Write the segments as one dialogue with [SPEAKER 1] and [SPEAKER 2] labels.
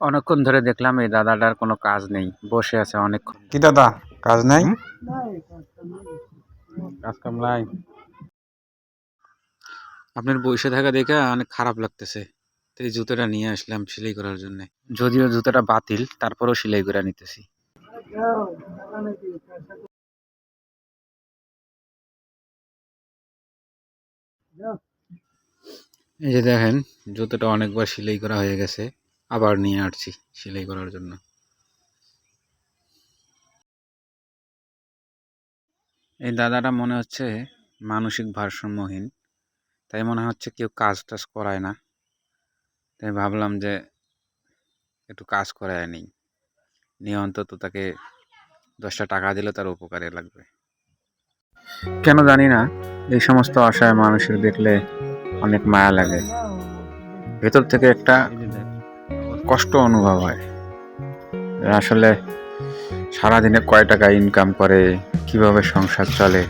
[SPEAKER 1] অনেকক্ষণ ধরে দেখলাম এই দাদাটার কোনো কাজ নেই, বসে আছে অনেকক্ষণ।
[SPEAKER 2] কি দাদা কাজ নাই?
[SPEAKER 1] কাজ কাম নাই। আপনার বসে থাকা দেখে অনেক খারাপ লাগতেছে, তো এই জুতোটা নিয়ে আসলাম সেলাই করার জন্য। যদিও জুতোটা বাতিল, তারপরেও সেলাই করে নিতেছি। এই যে দেখেন, জুতোটা অনেকবার সেলাই করা হয়ে গেছে, আবার নিয়ে আসছি সেলাই করার জন্য। এই দাদাটা মনে হচ্ছে মানসিক ভারসাম্যহীন, তাই মনে হচ্ছে কেউ কাজ টাজ করায় না, তাই ভাবলাম যে একটু কাজ করায় নিই, নিয়ে অন্তত তাকে 10টা টাকা দিলে তার উপকারে লাগবে। কেন জানি না, এই সমস্ত অসহায় মানুষের দেখলে অনেক মায়া লাগে, ভেতর থেকে একটা কষ্ট অনুভব হয়। আসলে সারাদিনে কয় টাকা ইনকাম করে, কিভাবে সংসার চলে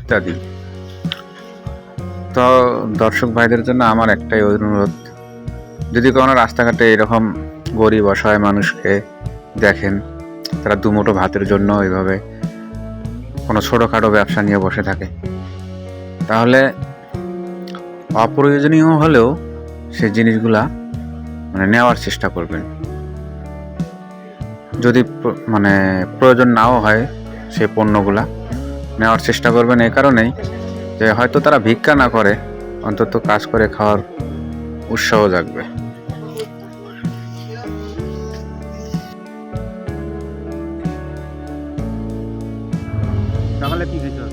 [SPEAKER 1] ইত্যাদি। তো দর্শক ভাইদের জন্য আমার একটাই অনুরোধ, যদি কোনো রাস্তাঘাটে এরকম গরিব অসহায় মানুষকে দেখেন, তারা দুমুঠো ভাতের জন্য এইভাবে কোনো ছোটোখাটো ব্যবসা নিয়ে বসে থাকে, তাহলে অপ্রয়োজনীয় হলেও সেই জিনিসগুলা নেওয়ার চেষ্টা করবেন। যদি প্রয়োজন নাও হয়, সেই পণ্যগুলা নেওয়ার চেষ্টা করবেন এই কারণেই যে হয়তো তারা ভিক্ষা না করে, অন্তত কাজ করে খাওয়ার উৎসাহ জাগবে। তাহলে কি হইতো?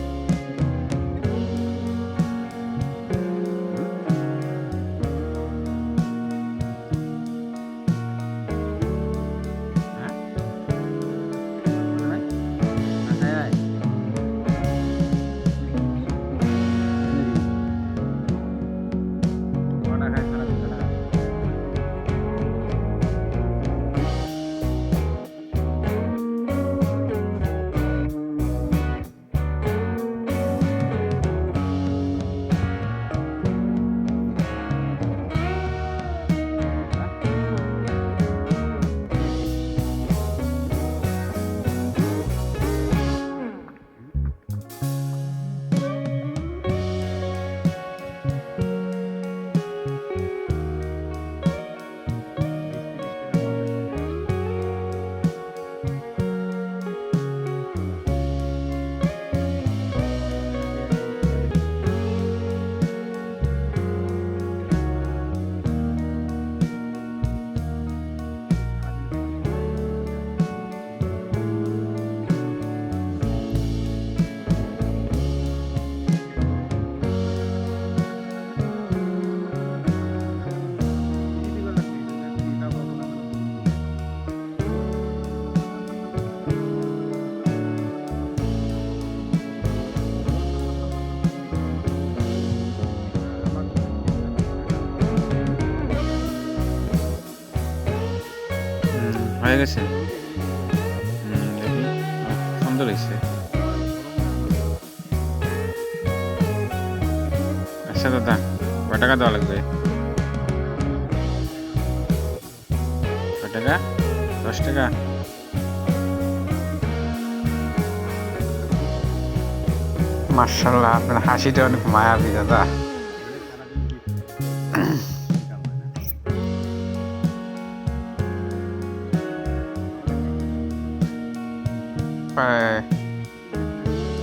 [SPEAKER 1] হয়ে গেছে। দেখি, সুন্দর হয়েছে। আচ্ছা দাদা, কয় টাকা দেওয়া লাগবে? কয় টাকা? 10 টাকা? মাশাআল্লাহ, আপনার হাসিটা অনেক মায়াবী দাদা।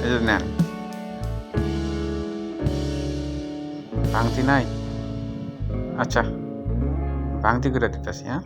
[SPEAKER 1] এই যে নেন, ভাঙতি নাই? আচ্ছা, ভাঙতি করে দিতেছি। হ্যাঁ।